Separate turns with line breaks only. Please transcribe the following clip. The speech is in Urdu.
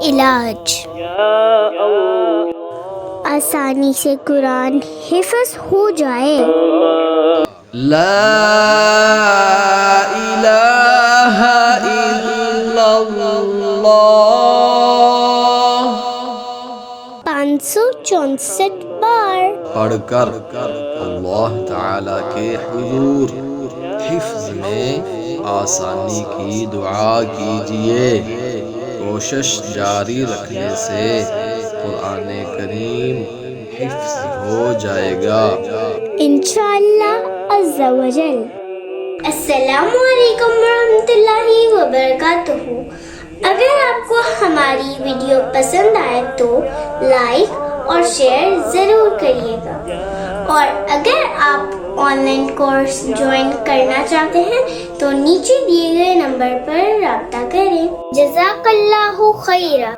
علاج، آسانی سے قرآن حفظ ہو جائے۔
لا الہ الا اللہ
564 بار
پڑھ کر اللہ تعالی کے حضور حفظ میں آسانی کی دعا کیجیے۔ کوشش جاری رکھنے سے قرآن کریم حفظ ہو جائے گا
انشاءاللہ عز و جل۔ السلام علیکم ورحمۃ اللہ وبرکاتہ۔ اگر آپ کو ہماری ویڈیو پسند آئے تو لائک اور شیئر ضرور کریے گا، اور اگر آپ آن لائن کورس جوائن کرنا چاہتے ہیں تو نیچے دیے گئے نمبر پر رابطہ کریں۔ جزاک اللہ خیرہ۔